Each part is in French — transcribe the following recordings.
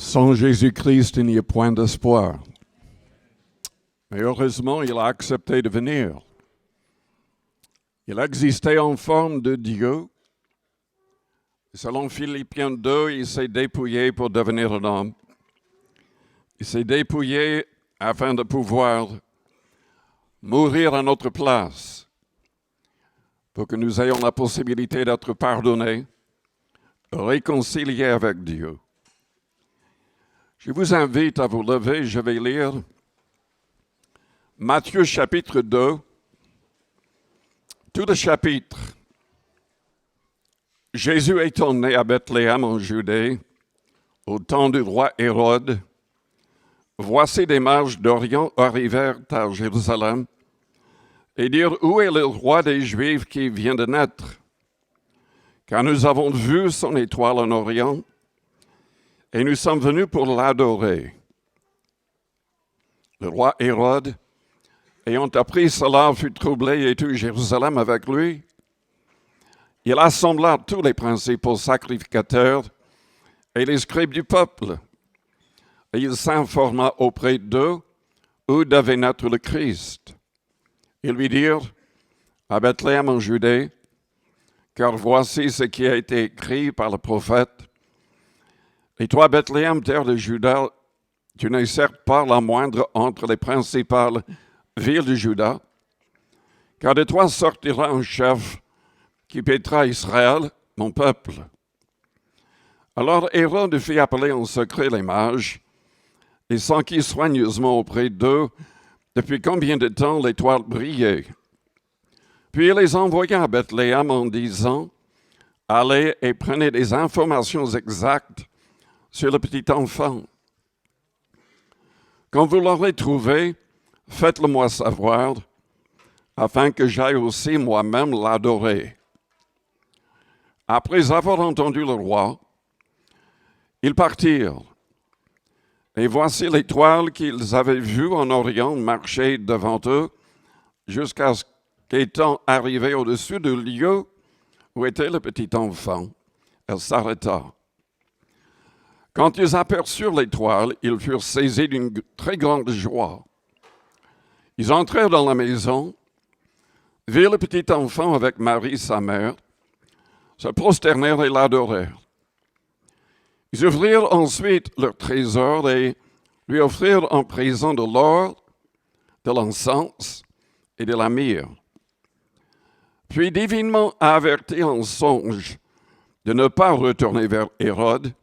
Sans Jésus-Christ, il n'y a point d'espoir. Mais heureusement, il a accepté de venir. Il existait en forme de Dieu. Selon Philippiens 2, il s'est dépouillé pour devenir un homme. Il s'est dépouillé afin de pouvoir mourir à notre place, pour que nous ayons la possibilité d'être pardonnés, réconciliés avec Dieu. Je vous invite à vous lever, je vais lire Matthieu chapitre 2, tout le chapitre. Jésus étant né à Bethléem en Judée, au temps du roi Hérode, voici des mages d'Orient arrivèrent à Jérusalem et dirent, où est le roi des Juifs qui vient de naître? Car nous avons vu son étoile en Orient et nous sommes venus pour l'adorer. Le roi Hérode, ayant appris cela, fut troublé et tout Jérusalem avec lui. Il assembla tous les principaux sacrificateurs et les scribes du peuple. Et il s'informa auprès d'eux où devait naître le Christ. Ils lui dirent, à Bethléem en Judée, car voici ce qui a été écrit par le prophète. Et toi, Bethléem, terre de Juda, tu n'es certes pas la moindre entre les principales villes de Juda, car de toi sortira un chef qui paîtra Israël, mon peuple. Alors Hérode fit appeler en secret les mages et s'enquit soigneusement auprès d'eux depuis combien de temps l'étoile brillait. Puis il les envoya à Bethléem en disant, allez et prenez des informations exactes sur le petit enfant. Quand vous l'aurez trouvé, faites-le-moi savoir, afin que j'aille aussi moi-même l'adorer. Après avoir entendu le roi, ils partirent. Et voici l'étoile qu'ils avaient vue en Orient marcher devant eux, jusqu'à ce qu'étant arrivée au-dessus du lieu où était le petit enfant, elle s'arrêta. Quand ils aperçurent l'étoile, ils furent saisis d'une très grande joie. Ils entrèrent dans la maison, virent le petit enfant avec Marie, sa mère, se prosternèrent et l'adorèrent. Ils ouvrirent ensuite leur trésor et lui offrirent en présent de l'or, de l'encens et de la myrrhe. Puis, divinement avertis en songe de ne pas retourner vers Hérode,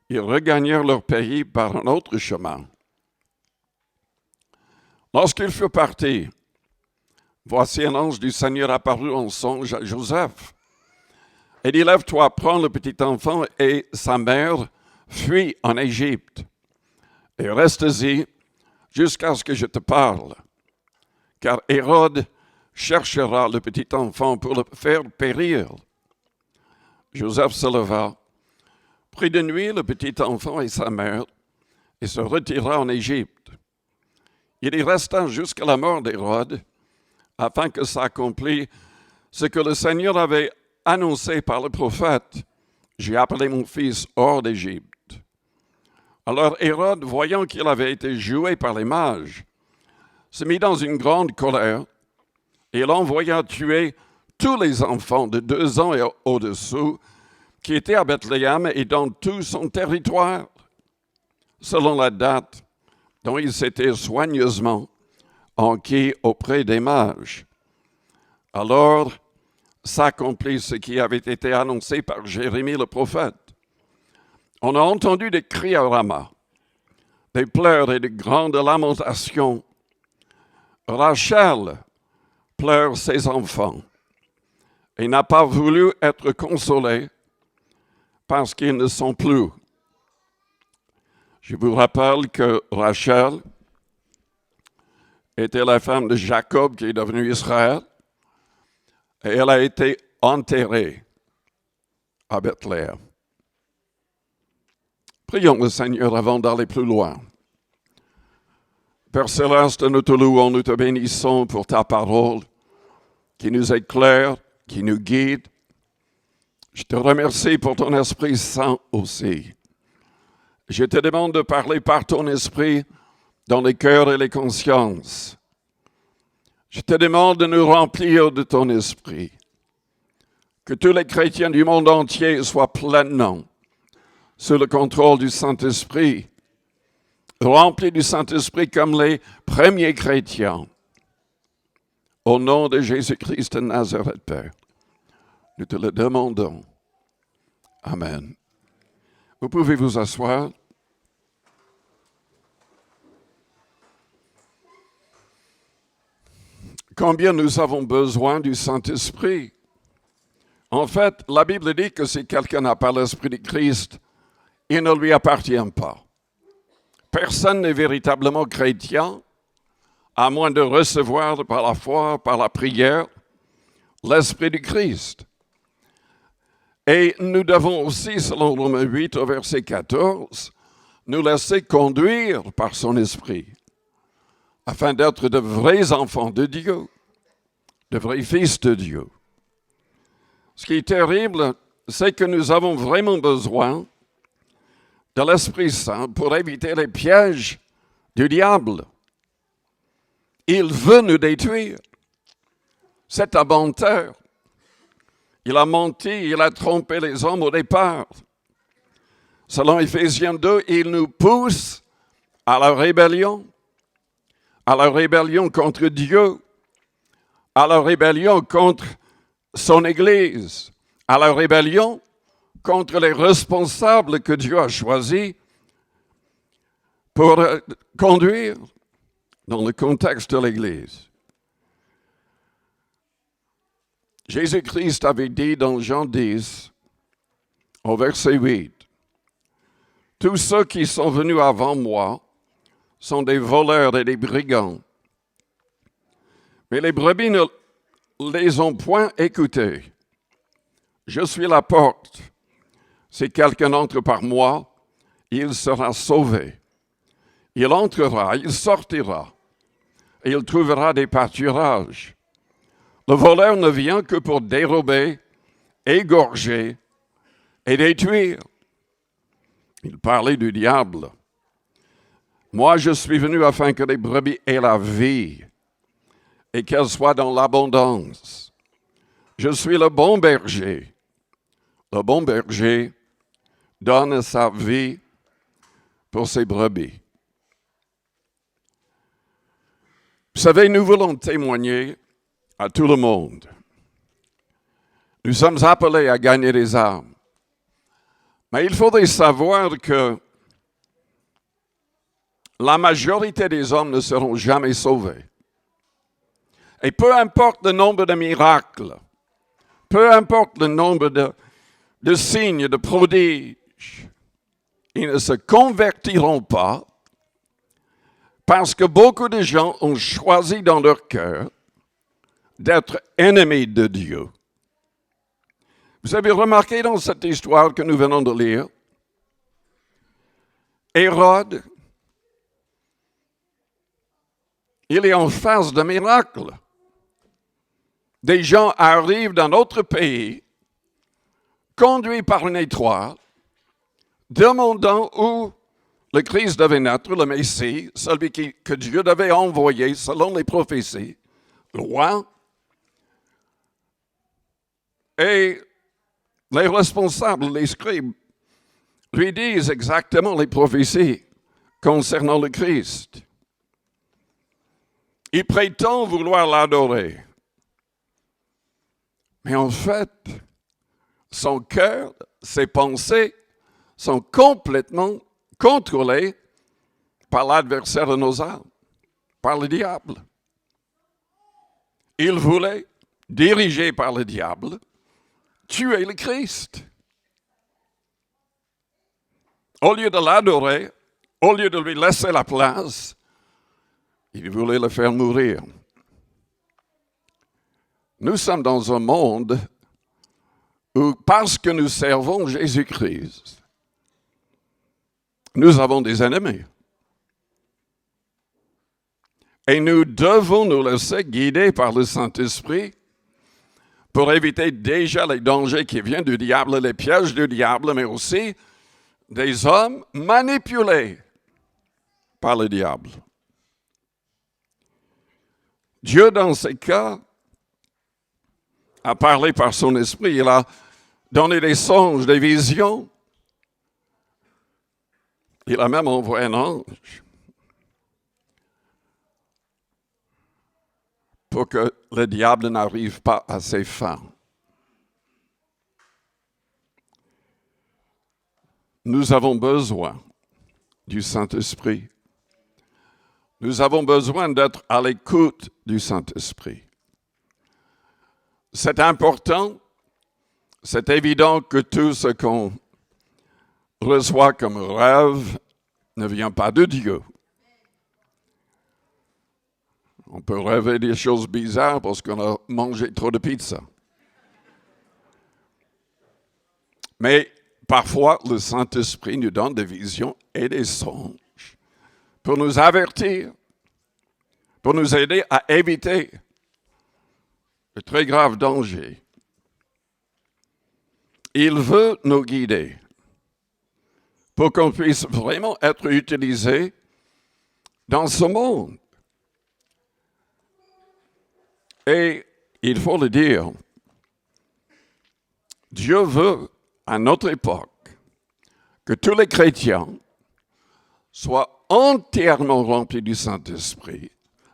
ils regagnèrent leur pays par un autre chemin. Lorsqu'ils furent partis, voici un ange du Seigneur apparut en songe à Joseph. Et dit, lève-toi, prends le petit enfant et sa mère, fuis en Égypte, et reste-y jusqu'à ce que je te parle. Car Hérode cherchera le petit enfant pour le faire périr. Joseph se leva, prit de nuit le petit enfant et sa mère, et se retira en Égypte. Il y resta jusqu'à la mort d'Hérode, afin que s'accomplisse ce que le Seigneur avait annoncé par le prophète. J'ai appelé mon fils hors d'Égypte. Alors Hérode, voyant qu'il avait été joué par les mages, se mit dans une grande colère, et il envoya tuer tous les enfants de 2 ans et au-dessous qui étaient à Bethléem et dans tout son territoire, selon la date dont il s'était soigneusement enquis auprès des mages. Alors s'accomplit ce qui avait été annoncé par Jérémie le prophète. On a entendu des cris à Rama, des pleurs et de grandes lamentations. Rachel pleure ses enfants et n'a pas voulu être consolée parce qu'ils ne sont plus. Je vous rappelle que Rachel était la femme de Jacob qui est devenu Israël et elle a été enterrée à Bethléem. Prions le Seigneur avant d'aller plus loin. Père Céleste, nous te louons, nous te bénissons pour ta parole qui nous éclaire, qui nous guide. Je te remercie pour ton Esprit Saint aussi. Je te demande de parler par ton esprit dans les cœurs et les consciences. Je te demande de nous remplir de ton esprit. Que tous les chrétiens du monde entier soient pleinement sous le contrôle du Saint-Esprit, remplis du Saint-Esprit comme les premiers chrétiens. Au nom de Jésus-Christ de Nazareth, Père, nous te le demandons. Amen. Vous pouvez vous asseoir. Combien nous avons besoin du Saint-Esprit? En fait, la Bible dit que si quelqu'un n'a pas l'Esprit de Christ, il ne lui appartient pas. Personne n'est véritablement chrétien, à moins de recevoir par la foi, par la prière, l'Esprit de Christ. Et nous devons aussi, selon Romains 8 au verset 14, nous laisser conduire par son Esprit, afin d'être de vrais enfants de Dieu, de vrais fils de Dieu. Ce qui est terrible, c'est que nous avons vraiment besoin de l'Esprit Saint pour éviter les pièges du diable. Il veut nous détruire. C'est un menteur. Il a menti, il a trompé les hommes au départ. Selon Éphésiens 2, il nous pousse à la rébellion contre Dieu, à la rébellion contre son Église, à la rébellion contre les responsables que Dieu a choisis pour conduire dans le contexte de l'Église. Jésus-Christ avait dit dans Jean 10, au verset 8, « Tous ceux qui sont venus avant moi sont des voleurs et des brigands. Mais les brebis ne les ont point écoutés. Je suis la porte. Si quelqu'un entre par moi, il sera sauvé. Il entrera, il sortira, et il trouvera des pâturages. Le voleur ne vient que pour dérober, égorger et détruire. » Il parlait du diable. « Moi, je suis venu afin que les brebis aient la vie et qu'elles soient dans l'abondance. Je suis le bon berger. Le bon berger donne sa vie pour ses brebis. » Vous savez, nous voulons témoigner à tout le monde. Nous sommes appelés à gagner des âmes. Mais il faudrait savoir que la majorité des hommes ne seront jamais sauvés. Et peu importe le nombre de miracles, peu importe le nombre de signes, de prodiges, ils ne se convertiront pas parce que beaucoup de gens ont choisi dans leur cœur d'être ennemis de Dieu. Vous avez remarqué dans cette histoire que nous venons de lire, Hérode, il est en face de miracles. Des gens arrivent dans notre pays, conduits par une étoile, demandant où le Christ devait naître, le Messie, celui que Dieu devait envoyer selon les prophéties, loin. Et les responsables, les scribes, lui disent exactement les prophéties concernant le Christ. Il prétend vouloir l'adorer. Mais en fait, son cœur, ses pensées sont complètement contrôlés par l'adversaire de nos âmes, par le diable. Il voulait, dirigé par le diable, tuer le Christ. Au lieu de l'adorer, au lieu de lui laisser la place, il voulait le faire mourir. Nous sommes dans un monde où, parce que nous servons Jésus-Christ, nous avons des ennemis. Et nous devons nous laisser guider par le Saint-Esprit pour éviter déjà les dangers qui viennent du diable, les pièges du diable, mais aussi des hommes manipulés par le diable. Dieu, dans ces cas, a parlé par son esprit. Il a donné des songes, des visions. Il a même envoyé un ange pour que le diable n'arrive pas à ses fins. Nous avons besoin du Saint-Esprit. Nous avons besoin d'être à l'écoute du Saint-Esprit. C'est important, c'est évident que tout ce qu'on reçoit comme rêve ne vient pas de Dieu. On peut rêver des choses bizarres parce qu'on a mangé trop de pizza. Mais parfois, le Saint-Esprit nous donne des visions et des songes pour nous avertir, pour nous aider à éviter de très graves dangers. Il veut nous guider pour qu'on puisse vraiment être utilisé dans ce monde. Et il faut le dire, Dieu veut, à notre époque, que tous les chrétiens soient entièrement remplis du Saint-Esprit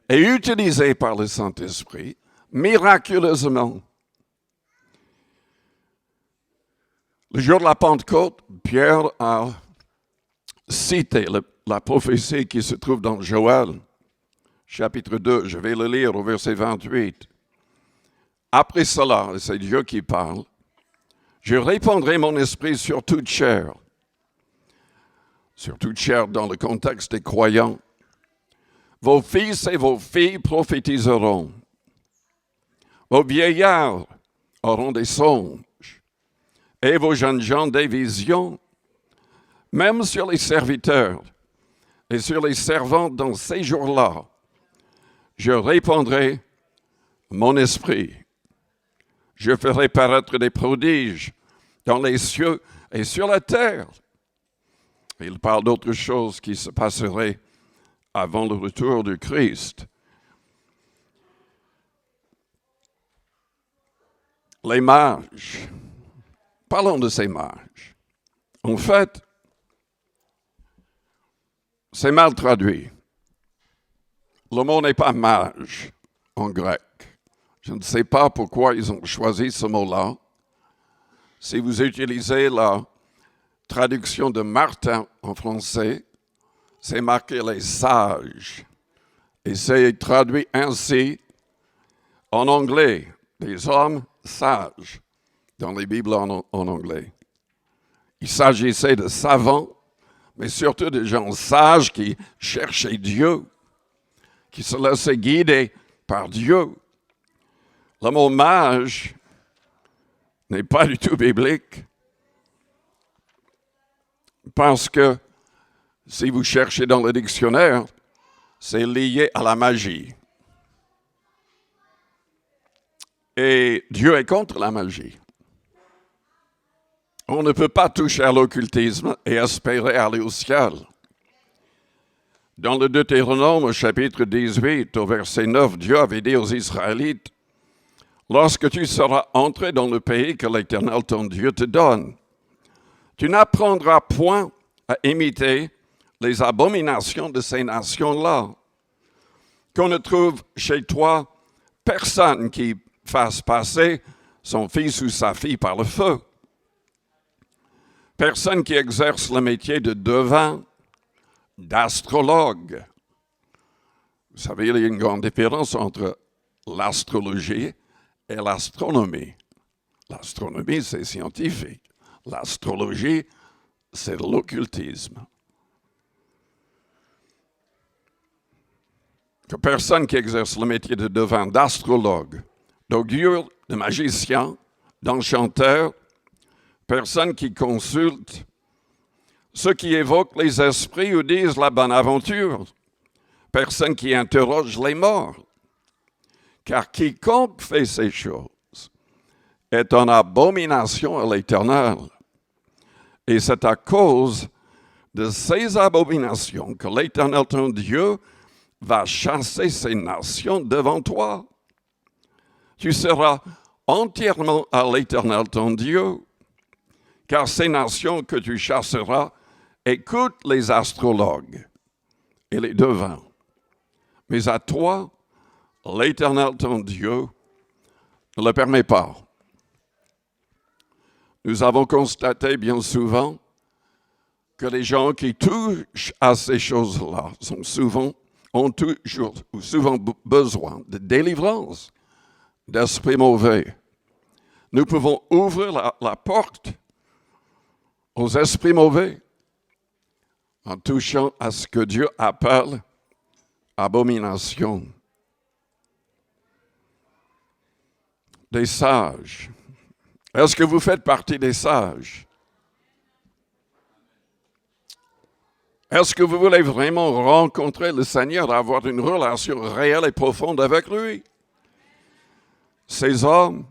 et utilisés par le Saint-Esprit miraculeusement. Le jour de la Pentecôte, Pierre a cité la prophétie qui se trouve dans Joël, chapitre 2. Je vais le lire au verset 28. Après cela, c'est Dieu qui parle, je répandrai mon esprit sur toute chair dans le contexte des croyants. Vos fils et vos filles prophétiseront. Vos vieillards auront des songes et vos jeunes gens des visions. Même sur les serviteurs et sur les servantes dans ces jours-là, je répandrai mon esprit. Je ferai paraître des prodiges dans les cieux et sur la terre. Il parle d'autre chose qui se passerait avant le retour du Christ. Les mages. Parlons de ces mages. En fait, c'est mal traduit. Le mot n'est pas mage en grec. Je ne sais pas pourquoi ils ont choisi ce mot-là. Si vous utilisez la traduction de Martin en français, c'est marqué les sages. Et c'est traduit ainsi en anglais, des hommes sages, dans les Bibles en anglais. Il s'agissait de savants, mais surtout de gens sages qui cherchaient Dieu, qui se laissaient guider par Dieu. Le mot mage n'est pas du tout biblique, parce que si vous cherchez dans le dictionnaire, c'est lié à la magie. Et Dieu est contre la magie. On ne peut pas toucher à l'occultisme et espérer aller au ciel. Dans le Deutéronome, au chapitre 18, au verset 9, Dieu avait dit aux Israélites, « Lorsque tu seras entré dans le pays que l'Éternel ton Dieu te donne, tu n'apprendras point à imiter les abominations de ces nations-là, qu'on ne trouve chez toi personne qui fasse passer son fils ou sa fille par le feu. Personne qui exerce le métier de devin, d'astrologue. Vous savez, il y a une grande différence entre l'astrologie et l'astronomie. L'astronomie, c'est scientifique. L'astrologie, c'est l'occultisme. Que personne qui exerce le métier de devin, d'astrologue, d'augure, de magicien, d'enchanteur, personne qui consulte ceux qui évoquent les esprits ou disent la bonne aventure, personne qui interroge les morts. Car quiconque fait ces choses est en abomination à l'Éternel. Et c'est à cause de ces abominations que l'Éternel ton Dieu va chasser ces nations devant toi. Tu seras entièrement à l'Éternel ton Dieu, car ces nations que tu chasseras écoutent les astrologues et les devins. Mais à toi, l'Éternel ton Dieu ne le permet pas. Nous avons constaté bien souvent que les gens qui touchent à ces choses-là ont souvent besoin de délivrance d'esprits mauvais. Nous pouvons ouvrir la porte aux esprits mauvais en touchant à ce que Dieu appelle abomination. Des sages. Est-ce que vous faites partie des sages? Est-ce que vous voulez vraiment rencontrer le Seigneur, avoir une relation réelle et profonde avec lui? Ces hommes,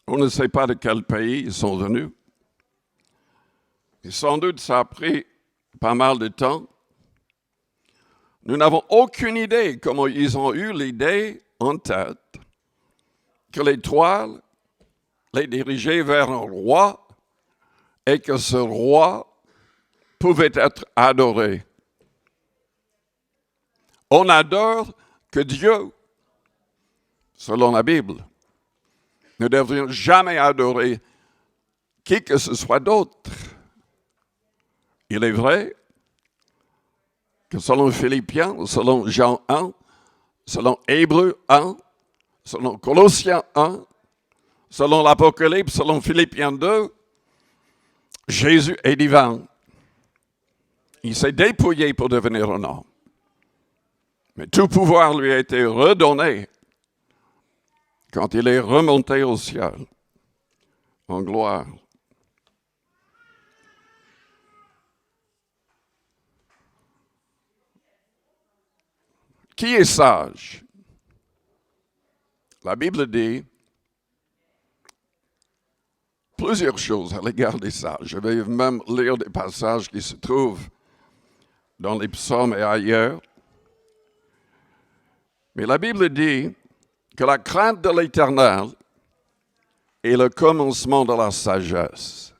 on ne sait pas de quel pays ils sont venus. Et sans doute, ça a pris pas mal de temps. Nous n'avons aucune idée comment ils ont eu l'idée en tête que l'étoile les dirigeait vers un roi et que ce roi pouvait être adoré. On n'adore que Dieu, selon la Bible. Nous ne devrions jamais adorer qui que ce soit d'autre. Il est vrai que selon Philippiens, selon Jean 1, selon Hébreux 1, selon Colossiens 1, selon l'Apocalypse, selon Philippiens 2, Jésus est divin. Il s'est dépouillé pour devenir un homme. Mais tout pouvoir lui a été redonné quand il est remonté au ciel, en gloire. Qui est sage? La Bible dit plusieurs choses à l'égard des sages. Je vais même lire des passages qui se trouvent dans les psaumes et ailleurs. Mais la Bible dit que la crainte de l'Éternel est le commencement de la sagesse.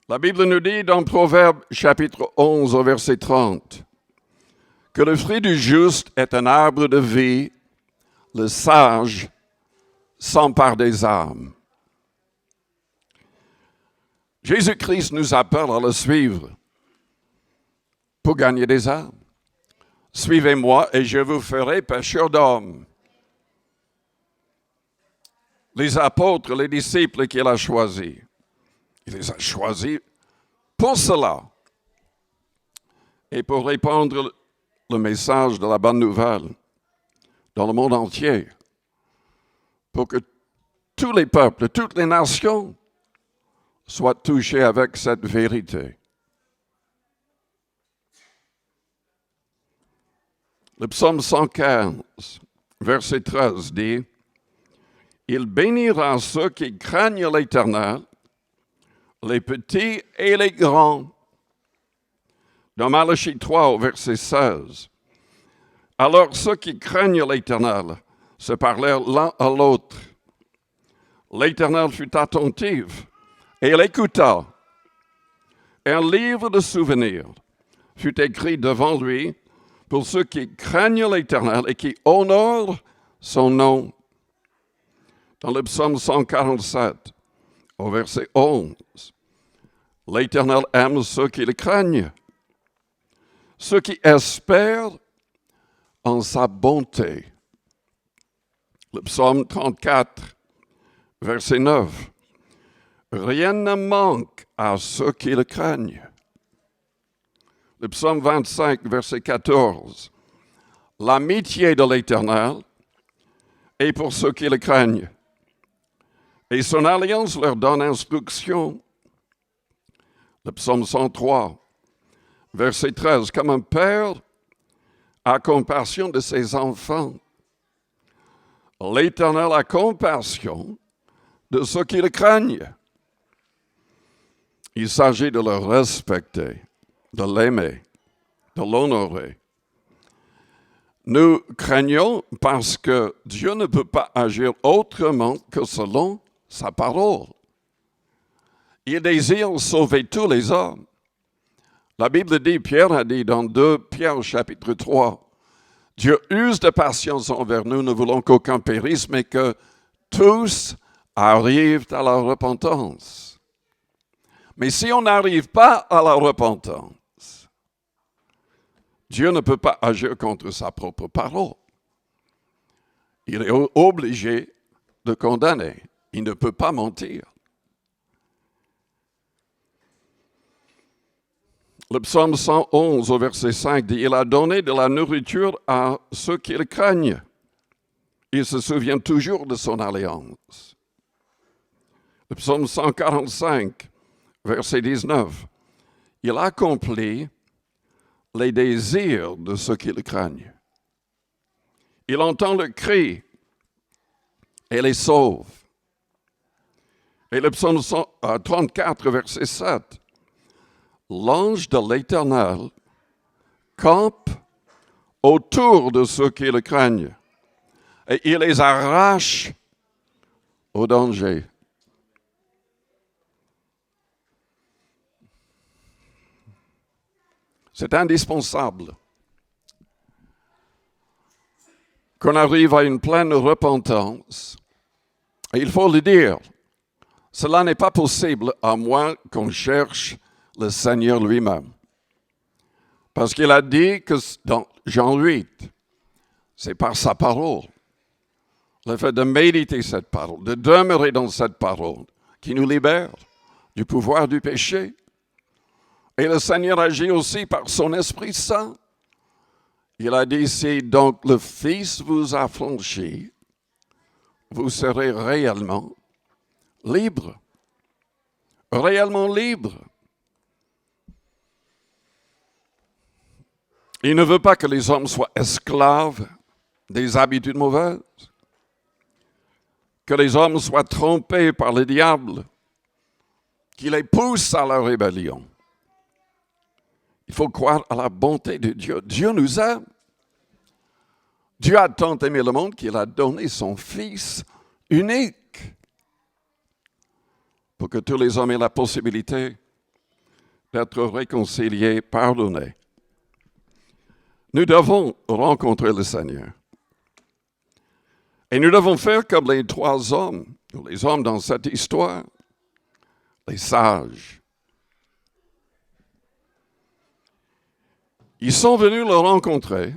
La Bible nous dit dans Proverbe chapitre 11 au verset 30 que le fruit du juste est un arbre de vie, le sage s'empare des âmes. Jésus-Christ nous appelle à le suivre pour gagner des âmes. Suivez-moi et je vous ferai pécheurs d'hommes. Les apôtres, les disciples qu'il a choisis, il les a choisis pour cela et pour répandre le message de la bonne nouvelle dans le monde entier, pour que tous les peuples, toutes les nations soient touchés avec cette vérité. Le psaume 115, verset 13 dit « Il bénira ceux qui craignent l'Éternel, les petits et les grands. » Dans Malachie 3, au verset 16, « Alors ceux qui craignent l'Éternel se parlèrent l'un à l'autre. L'Éternel fut attentif et il écouta. Un livre de souvenirs fut écrit devant lui pour ceux qui craignent l'Éternel et qui honorent son nom. » Dans le psaume 147, au verset 11, « L'Éternel aime ceux qui le craignent, ceux qui espèrent en sa bonté. » Le psaume 34, verset 9, « Rien ne manque à ceux qui le craignent. » Le psaume 25, verset 14, « L'amitié de l'Éternel est pour ceux qui le craignent, et son alliance leur donne instruction. » Le psaume 103, verset 13, « Comme un père a compassion de ses enfants, l'Éternel a compassion de ceux qui le craignent. Il s'agit de le respecter, de l'aimer, de l'honorer. Nous craignons parce que Dieu ne peut pas agir autrement que selon sa parole. Il désire sauver tous les hommes. La Bible dit, Pierre a dit dans 2 Pierre chapitre 3, Dieu use de patience envers nous, ne voulons qu'aucun périsse, mais que tous arrivent à la repentance. Mais si on n'arrive pas à la repentance, Dieu ne peut pas agir contre sa propre parole. Il est obligé de condamner. Il ne peut pas mentir. Le psaume 111 au verset 5 dit, « Il a donné de la nourriture à ceux qui le craignent. Il se souvient toujours de son alliance. » Le psaume 145, verset 19, « Il accomplit les désirs de ceux qui le craignent. Il entend le cri et les sauve. » Et le psaume 34, verset 7, « L'ange de l'Éternel campe autour de ceux qui le craignent, et il les arrache au danger. » C'est indispensable qu'on arrive à une pleine repentance. Et il faut le dire, cela n'est pas possible à moins qu'on cherche le Seigneur lui-même. Parce qu'il a dit que dans Jean 8, c'est par sa parole, le fait de méditer cette parole, de demeurer dans cette parole, qui nous libère du pouvoir du péché. Et le Seigneur agit aussi par son Esprit Saint. Il a dit, si donc le Fils vous a franchi, vous serez réellement libre. Réellement libre. Il ne veut pas que les hommes soient esclaves des habitudes mauvaises, que les hommes soient trompés par le diable, qui les pousse à la rébellion. Il faut croire à la bonté de Dieu. Dieu nous aime. Dieu a tant aimé le monde qu'il a donné son Fils unique pour que tous les hommes aient la possibilité d'être réconciliés, pardonnés. Nous devons rencontrer le Seigneur. Et nous devons faire comme les 3 hommes, les hommes dans cette histoire, les sages. Ils sont venus le rencontrer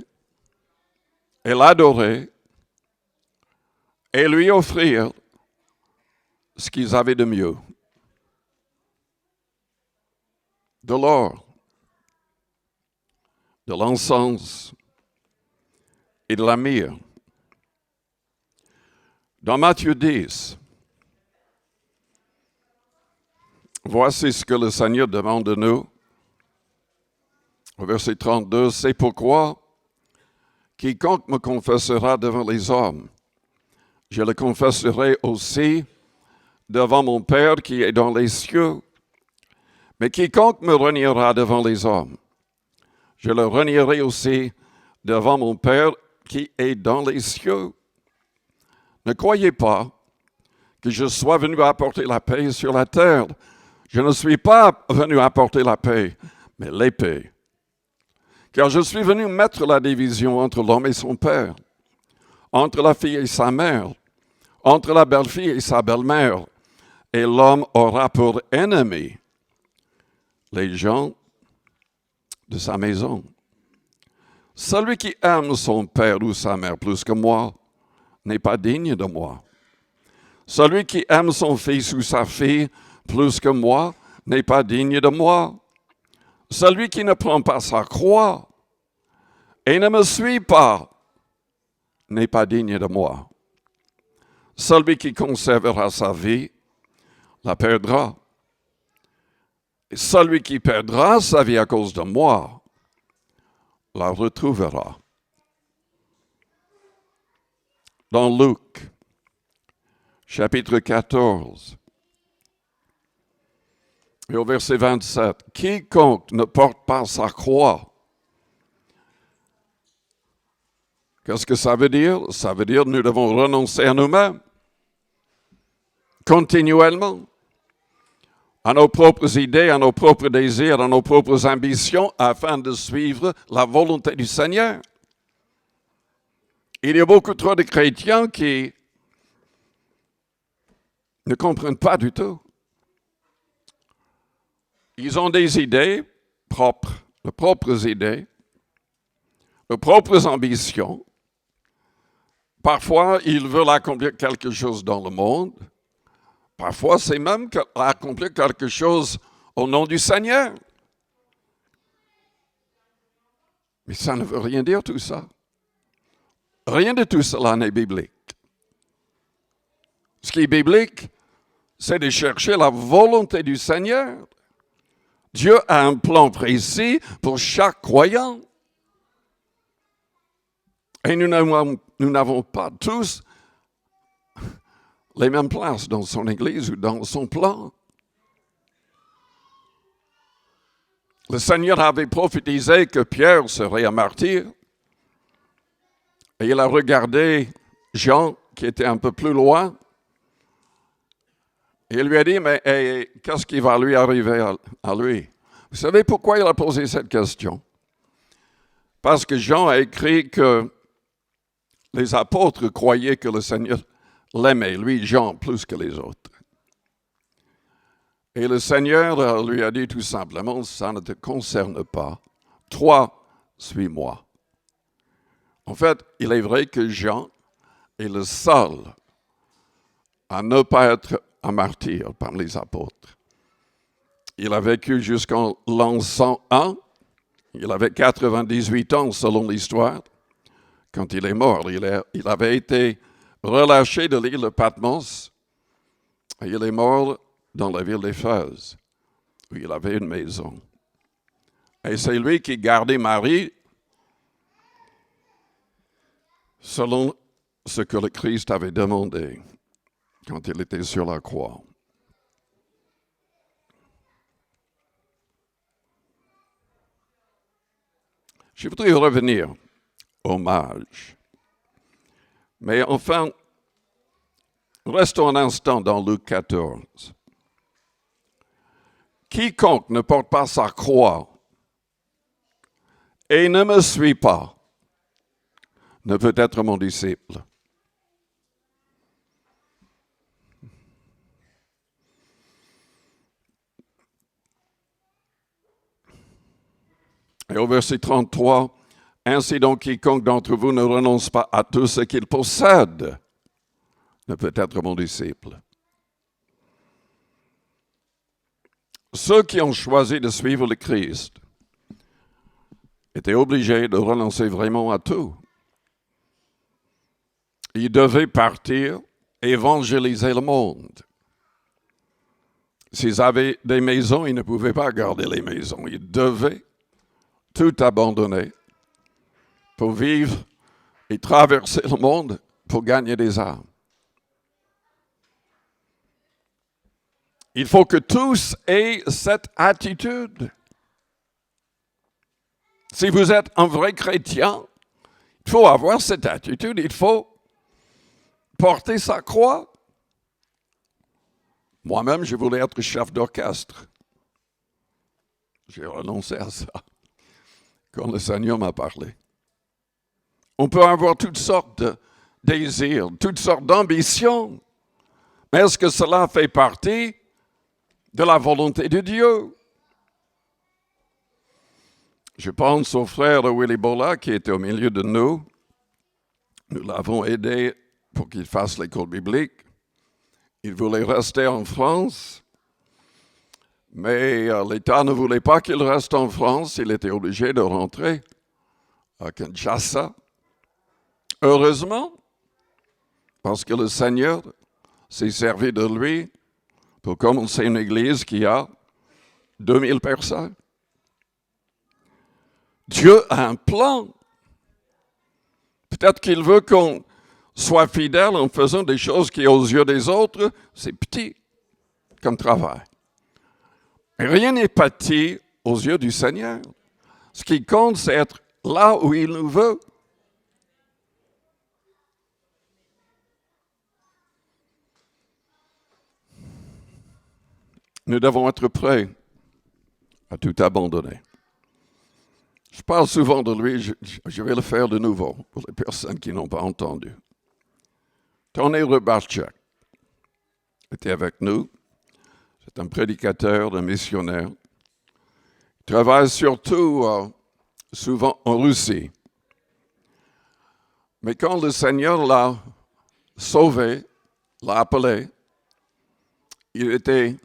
et l'adorer et lui offrir ce qu'ils avaient de mieux. De l'or, de l'encens et de la myrrhe. Dans Matthieu 10, voici ce que le Seigneur demande de nous. Au verset 32, « C'est pourquoi quiconque me confessera devant les hommes, je le confesserai aussi devant mon Père qui est dans les cieux. Mais quiconque me reniera devant les hommes, je le renierai aussi devant mon Père qui est dans les cieux. Ne croyez pas que je sois venu apporter la paix sur la terre. Je ne suis pas venu apporter la paix, mais l'épée. Car je suis venu mettre la division entre l'homme et son père, entre la fille et sa mère, entre la belle-fille et sa belle-mère, et l'homme aura pour ennemi les gens de sa maison. Celui qui aime son père ou sa mère plus que moi n'est pas digne de moi. Celui qui aime son fils ou sa fille plus que moi n'est pas digne de moi. Celui qui ne prend pas sa croix et ne me suit pas n'est pas digne de moi. Celui qui conservera sa vie la perdra. Et celui qui perdra sa vie à cause de moi la retrouvera. Dans Luc, chapitre 14. Et au verset 27, « Quiconque ne porte pas sa croix. » Qu'est-ce que ça veut dire? Ça veut dire que nous devons renoncer à nous-mêmes, continuellement, à nos propres idées, à nos propres désirs, à nos propres ambitions, afin de suivre la volonté du Seigneur. Il y a beaucoup trop de chrétiens qui ne comprennent pas du tout. Ils ont des idées propres, de propres idées, de propres ambitions. Parfois, ils veulent accomplir quelque chose dans le monde. Parfois, c'est même accomplir quelque chose au nom du Seigneur. Mais ça ne veut rien dire tout ça. Rien de tout cela n'est biblique. Ce qui est biblique, c'est de chercher la volonté du Seigneur. Dieu a un plan précis pour chaque croyant. Et nous n'avons pas tous les mêmes places dans son Église ou dans son plan. Le Seigneur avait prophétisé que Pierre serait un martyr. Et il a regardé Jean, qui était un peu plus loin. Et il lui a dit, mais qu'est-ce qui va lui arriver à lui? Vous savez pourquoi il a posé cette question? Parce que Jean a écrit que les apôtres croyaient que le Seigneur l'aimait, lui, Jean, plus que les autres. Et le Seigneur lui a dit tout simplement, ça ne te concerne pas. Toi, suis-moi. En fait, il est vrai que Jean est le seul à ne pas être un martyr parmi les apôtres. Il a vécu jusqu'en l'an 101. Il avait 98 ans selon l'histoire. Quand il est mort, il avait été relâché de l'île de Patmos. Et il est mort dans la ville d'Éphèse, où il avait une maison. Et c'est lui qui gardait Marie selon ce que le Christ avait demandé quand il était sur la croix. Je voudrais revenir au mage. Mais enfin, restons un instant dans Luc 14. Quiconque ne porte pas sa croix et ne me suit pas ne peut être mon disciple. Et au verset 33, « Ainsi donc quiconque d'entre vous ne renonce pas à tout ce qu'il possède ne peut être mon disciple. » Ceux qui ont choisi de suivre le Christ étaient obligés de renoncer vraiment à tout. Ils devaient partir évangéliser le monde. S'ils avaient des maisons, ils ne pouvaient pas garder les maisons. Ils devaient tout abandonner pour vivre et traverser le monde pour gagner des âmes. Il faut que tous aient cette attitude. Si vous êtes un vrai chrétien, il faut avoir cette attitude. Il faut porter sa croix. Moi-même, je voulais être chef d'orchestre. J'ai renoncé à ça quand le Seigneur m'a parlé. On peut avoir toutes sortes de désirs, toutes sortes d'ambitions. Mais est-ce que cela fait partie de la volonté de Dieu? Je pense au frère Willy Bolla qui était au milieu de nous. Nous l'avons aidé pour qu'il fasse l'école biblique. Il voulait rester en France, mais l'État ne voulait pas qu'il reste en France. Il était obligé de rentrer à Kinshasa. Heureusement, parce que le Seigneur s'est servi de lui pour commencer une église qui a 2000 personnes. Dieu a un plan. Peut-être qu'il veut qu'on Sois fidèle en faisant des choses qui, aux yeux des autres, c'est petit comme travail. Mais rien n'est petit aux yeux du Seigneur. Ce qui compte, c'est être là où il nous veut. Nous devons être prêts à tout abandonner. Je parle souvent de lui, je vais le faire de nouveau pour les personnes qui n'ont pas entendu. Tony Rybarczyk était avec nous. C'est un prédicateur, un missionnaire. Il travaille surtout souvent en Russie. Mais quand le Seigneur l'a sauvé, l'a appelé, il était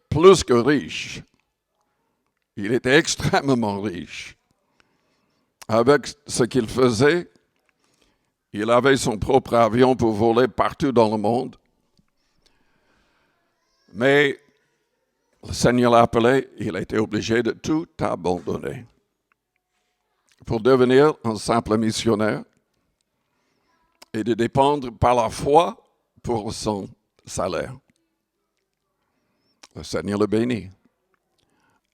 plus que riche. Il était extrêmement riche. Avec ce qu'il faisait, il avait son propre avion pour voler partout dans le monde. Mais le Seigneur l'a appelé, il a été obligé de tout abandonner pour devenir un simple missionnaire et de dépendre par la foi pour son salaire. Le Seigneur le bénit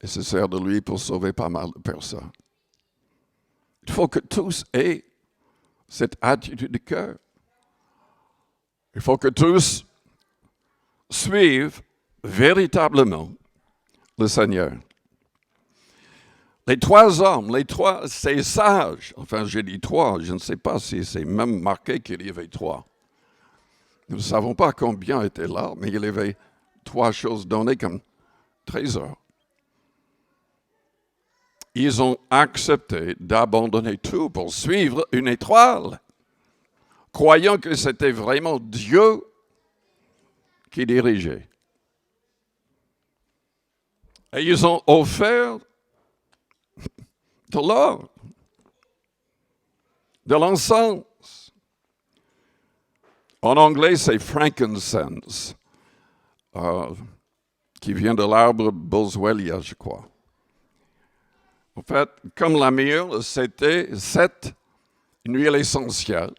et se sert de lui pour sauver pas mal de personnes. Il faut que tous aient cette attitude de cœur. Il faut que tous suivent véritablement le Seigneur. Les trois hommes, ces sages, enfin j'ai dit trois, je ne sais pas si c'est même marqué qu'il y avait trois. Nous ne savons pas combien étaient là, mais il y avait trois choses données comme trésor. Ils ont accepté d'abandonner tout pour suivre une étoile, croyant que c'était vraiment Dieu qui dirigeait. Et ils ont offert de l'or, de l'encens. En anglais, c'est frankincense, qui vient de l'arbre boswellia, je crois. En fait, comme la myrrhe, c'était une huile essentielle,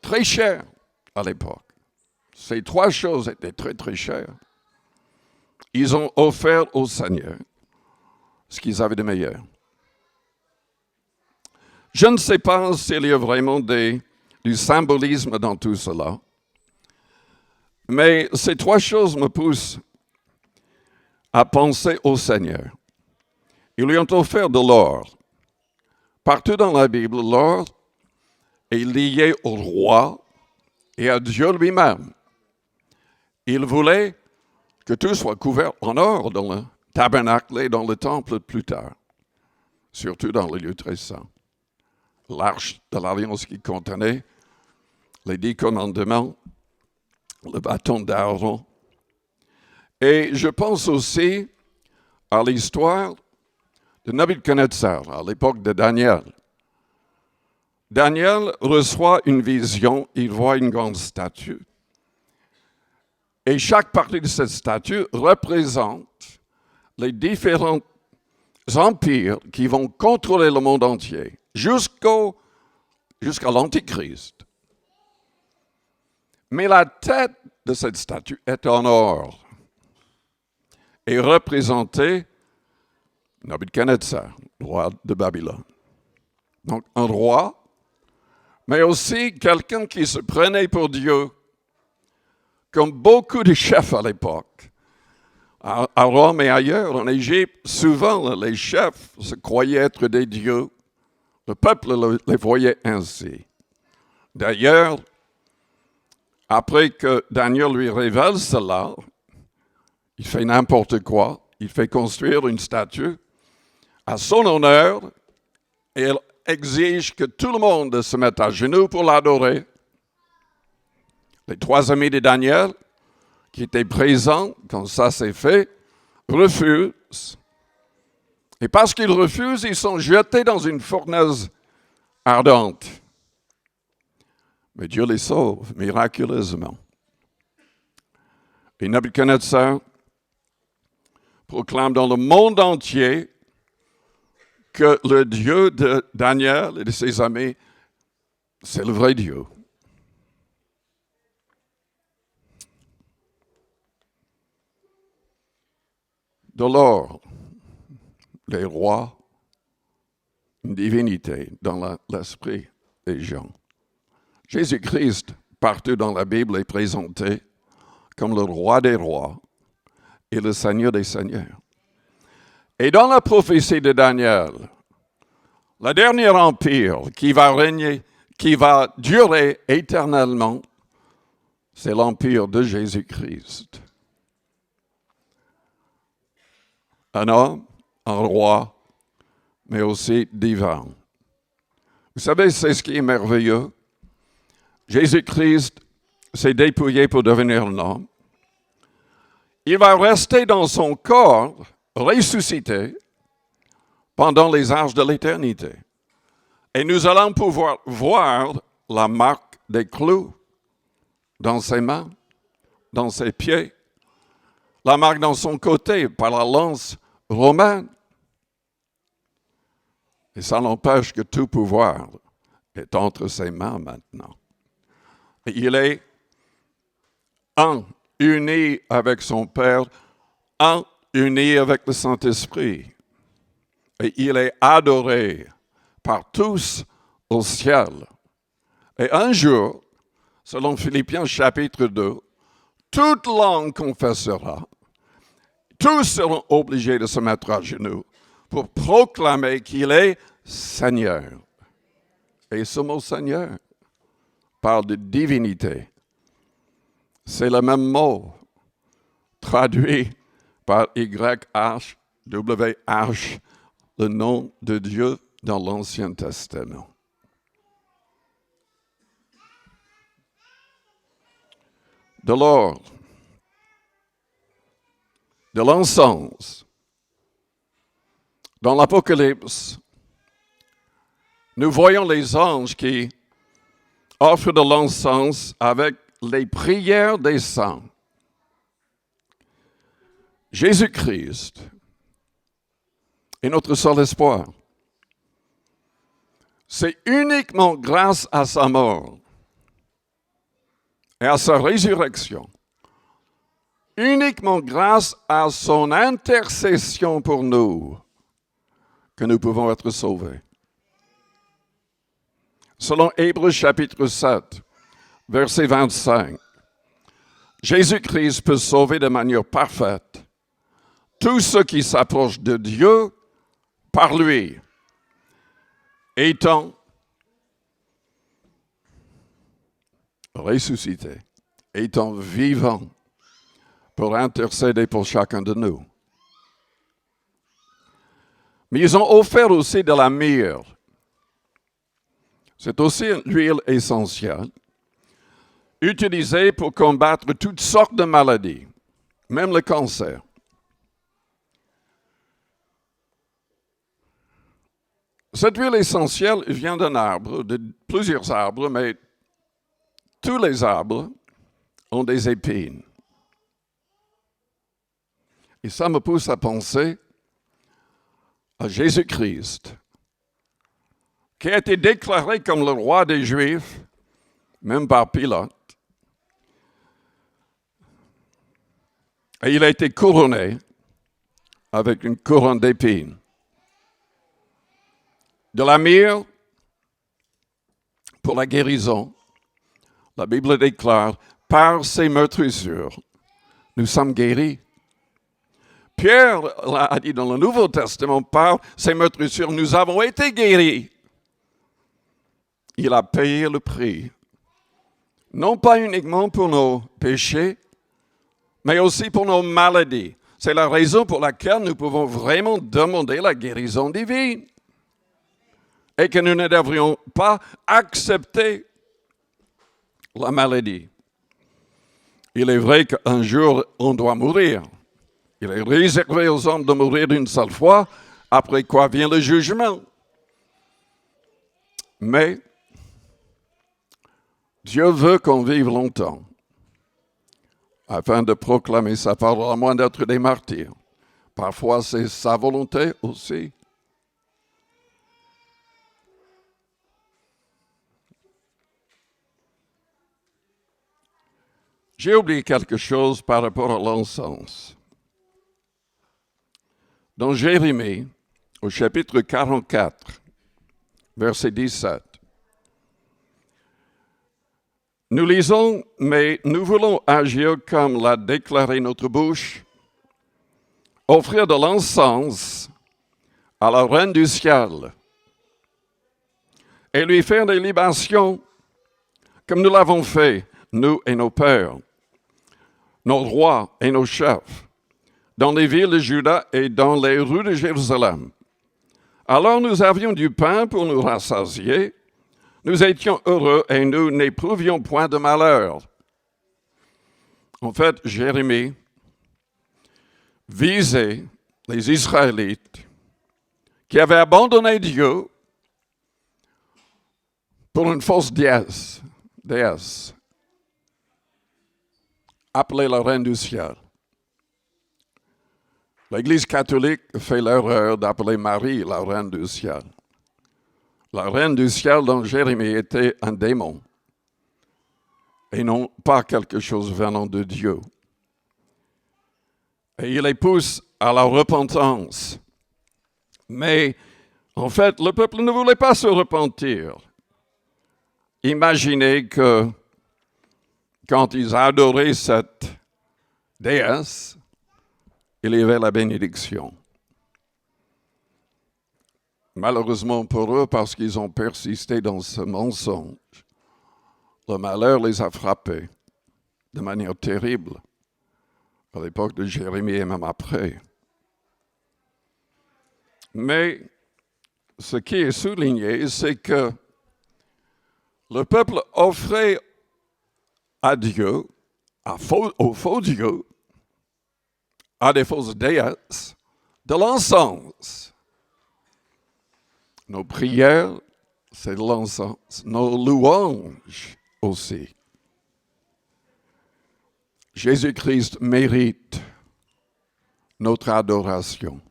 très chère à l'époque. Ces trois choses étaient très, très chères. Ils ont offert au Seigneur ce qu'ils avaient de meilleur. Je ne sais pas s'il y a vraiment du symbolisme dans tout cela, mais ces trois choses me poussent à penser au Seigneur. Ils lui ont offert de l'or. Partout dans la Bible, l'or est lié au roi et à Dieu lui-même. Il voulait que tout soit couvert en or dans le tabernacle et dans le temple plus tard, surtout dans le lieu très saint. L'arche de l'Alliance qui contenait les 10 commandements, le bâton d'Aaron. Et je pense aussi à l'histoire de Nabuchodonosor, à l'époque de Daniel. Daniel reçoit une vision, il voit une grande statue. Et chaque partie de cette statue représente les différents empires qui vont contrôler le monde entier, jusqu'à l'Antichrist. Mais la tête de cette statue est en or et représentait Nabuchodonosor, roi de Babylone. Donc un roi, mais aussi quelqu'un qui se prenait pour Dieu, comme beaucoup de chefs à l'époque. À Rome et ailleurs, en Égypte, souvent les chefs se croyaient être des dieux. Le peuple les voyait ainsi. D'ailleurs, après que Daniel lui révèle cela, il fait n'importe quoi. Il fait construire une statue à son honneur et il exige que tout le monde se mette à genoux pour l'adorer. Les trois amis de Daniel, qui étaient présents quand ça s'est fait, refusent. Et parce qu'ils refusent, ils sont jetés dans une fournaise ardente. Mais Dieu les sauve miraculeusement. Et Nabuchodonosor proclame dans le monde entier que le Dieu de Daniel et de ses amis c'est le vrai Dieu. De l'or, les rois, une divinité dans l'esprit des gens. Jésus-Christ, partout dans la Bible, est présenté comme le roi des rois et le Seigneur des seigneurs. Et dans la prophétie de Daniel, le dernier empire qui va régner, qui va durer éternellement, c'est l'empire de Jésus-Christ. Un homme, un roi, mais aussi divin. Vous savez, c'est ce qui est merveilleux. Jésus-Christ s'est dépouillé pour devenir un homme. Il va rester dans son corps, ressuscité, pendant les âges de l'éternité. Et nous allons pouvoir voir la marque des clous dans ses mains, dans ses pieds, la marque dans son côté par la lance romaine. Et ça n'empêche que tout pouvoir est entre ses mains maintenant. Et il est uni avec son Père, uni avec le Saint-Esprit. Et il est adoré par tous au ciel. Et un jour, selon Philippiens chapitre 2, toute langue confessera, tous seront obligés de se mettre à genoux pour proclamer qu'il est Seigneur. Et ce mot Seigneur parle de divinité. C'est le même mot traduit par YHWH, le nom de Dieu dans l'Ancien Testament. De l'or, de l'encens. Dans l'Apocalypse, nous voyons les anges qui offrent de l'encens avec les prières des saints. Jésus-Christ est notre seul espoir. C'est uniquement grâce à sa mort et à sa résurrection, uniquement grâce à son intercession pour nous, que nous pouvons être sauvés. Selon Hébreux chapitre 7, verset 25, Jésus-Christ peut sauver de manière parfaite tous ceux qui s'approchent de Dieu par lui, étant ressuscité, étant vivant pour intercéder pour chacun de nous. Mais ils ont offert aussi de la myrrhe. C'est aussi une huile essentielle, utilisée pour combattre toutes sortes de maladies, même le cancer. Cette huile essentielle vient d'un arbre, de plusieurs arbres, mais tous les arbres ont des épines. Et ça me pousse à penser à Jésus-Christ, qui a été déclaré comme le roi des Juifs, même par Pilate. Et il a été couronné avec une couronne d'épines. De la myrrhe pour la guérison, la Bible déclare, par ses meurtrissures, nous sommes guéris. Pierre a dit dans le Nouveau Testament, par ses meurtrissures, nous avons été guéris. Il a payé le prix, non pas uniquement pour nos péchés, mais aussi pour nos maladies. C'est la raison pour laquelle nous pouvons vraiment demander la guérison divine. Et que nous ne devrions pas accepter la maladie. Il est vrai qu'un jour, on doit mourir. Il est réservé aux hommes de mourir une seule fois, après quoi vient le jugement. Mais Dieu veut qu'on vive longtemps, afin de proclamer sa parole, à moins d'être des martyrs. Parfois, c'est sa volonté aussi. J'ai oublié quelque chose par rapport à l'encens. Dans Jérémie, au chapitre 44, verset 17, nous lisons, « Mais nous voulons agir comme l'a déclaré notre bouche, offrir de l'encens à la reine du ciel et lui faire des libations comme nous l'avons fait, nous et nos pères, nos rois et nos chefs, dans les villes de Juda et dans les rues de Jérusalem. Alors nous avions du pain pour nous rassasier, nous étions heureux et nous n'éprouvions point de malheur. » En fait, Jérémie visait les Israélites qui avaient abandonné Dieu pour une fausse déesse, appelée la Reine du Ciel. L'Église catholique fait l'erreur d'appeler Marie la Reine du Ciel. La Reine du Ciel dans Jérémie était un démon et non pas quelque chose venant de Dieu. Et il les pousse à la repentance. Mais en fait, le peuple ne voulait pas se repentir. Imaginez que quand ils adoraient cette déesse, il y avait la bénédiction. Malheureusement pour eux, parce qu'ils ont persisté dans ce mensonge, le malheur les a frappés de manière terrible à l'époque de Jérémie et même après. Mais ce qui est souligné, c'est que le peuple offrait à Dieu, au faux Dieu, à des fausses déesses, de l'encens. Nos prières, c'est de l'encens. Nos louanges aussi. Jésus-Christ mérite notre adoration.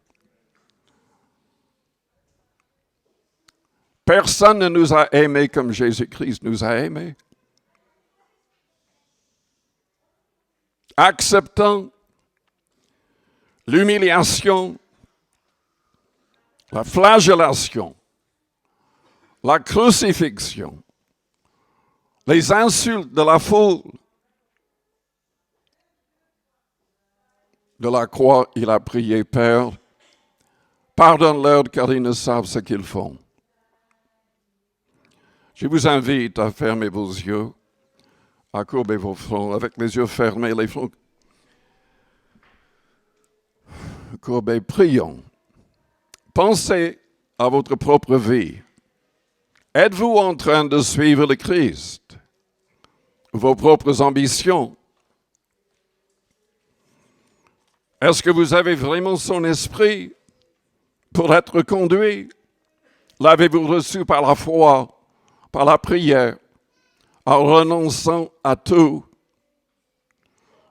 Personne ne nous a aimés comme Jésus-Christ nous a aimés. Acceptant l'humiliation, la flagellation, la crucifixion, les insultes de la foule. De la croix, il a prié, « Père, pardonne-leur car ils ne savent ce qu'ils font. » Je vous invite à fermer vos yeux, à courber vos fronts, avec les yeux fermés, les fronts courbés. Prions. Pensez à votre propre vie. Êtes-vous en train de suivre le Christ? Vos propres ambitions? Est-ce que vous avez vraiment son esprit pour être conduit? L'avez-vous reçu par la foi, par la prière, en renonçant à tout?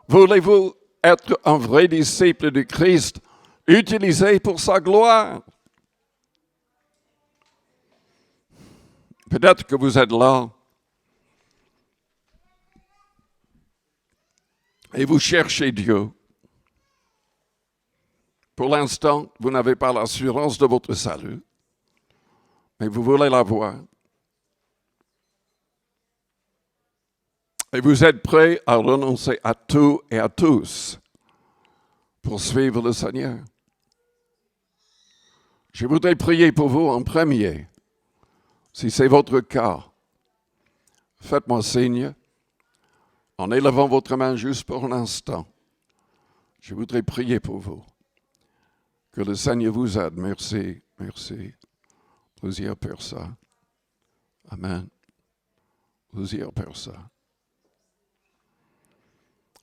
Voulez-vous être un vrai disciple du Christ, utilisé pour sa gloire? Peut-être que vous êtes là et vous cherchez Dieu. Pour l'instant, vous n'avez pas l'assurance de votre salut, mais vous voulez l'avoir. Et vous êtes prêt à renoncer à tout et à tous pour suivre le Seigneur. Je voudrais prier pour vous en premier. Si c'est votre cas, faites-moi signe en élevant votre main juste pour un instant. Je voudrais prier pour vous. Que le Seigneur vous aide. Merci, merci. Plusieurs personnes. Amen. Plusieurs personnes.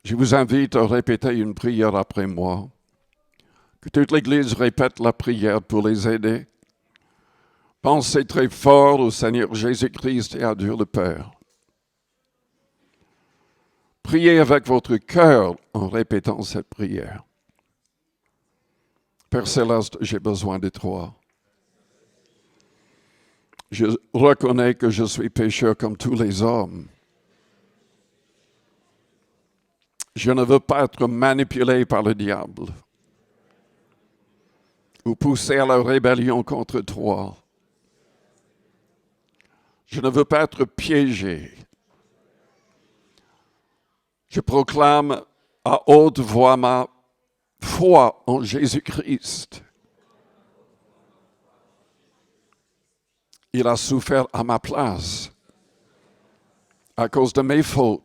Je vous invite à répéter une prière après moi. Que toute l'Église répète la prière pour les aider. Pensez très fort au Seigneur Jésus-Christ et à Dieu le Père. Priez avec votre cœur en répétant cette prière. Père Céleste, j'ai besoin de toi. Je reconnais que je suis pécheur comme tous les hommes. Je ne veux pas être manipulé par le diable ou poussé à la rébellion contre toi. Je ne veux pas être piégé. Je proclame à haute voix ma foi en Jésus-Christ. Il a souffert à ma place à cause de mes fautes.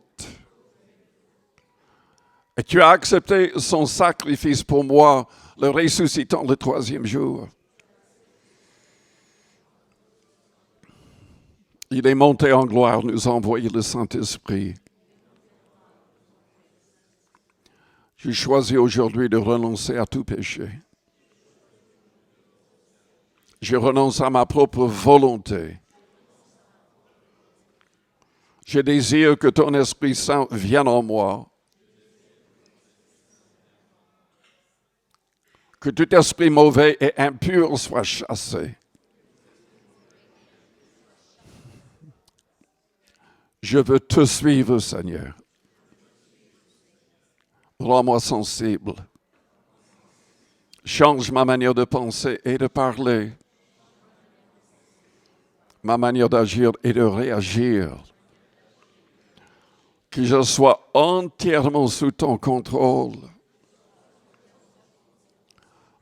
Et tu as accepté son sacrifice pour moi, le ressuscitant le troisième jour. Il est monté en gloire, nous a envoyé le Saint-Esprit. J'ai choisi aujourd'hui de renoncer à tout péché. Je renonce à ma propre volonté. Je désire que ton Esprit Saint vienne en moi. Que tout esprit mauvais et impur soit chassé. Je veux te suivre, Seigneur. Rends-moi sensible. Change ma manière de penser et de parler. Ma manière d'agir et de réagir. Que je sois entièrement sous ton contrôle.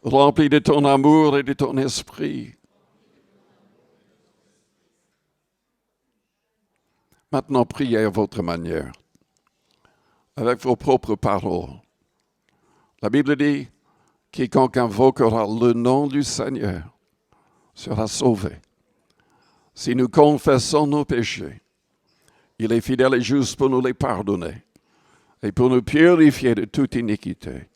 Rempli de ton amour et de ton esprit. Maintenant, priez à votre manière, avec vos propres paroles. La Bible dit, quiconque invoquera le nom du Seigneur sera sauvé. Si nous confessons nos péchés, il est fidèle et juste pour nous les pardonner et pour nous purifier de toute iniquité.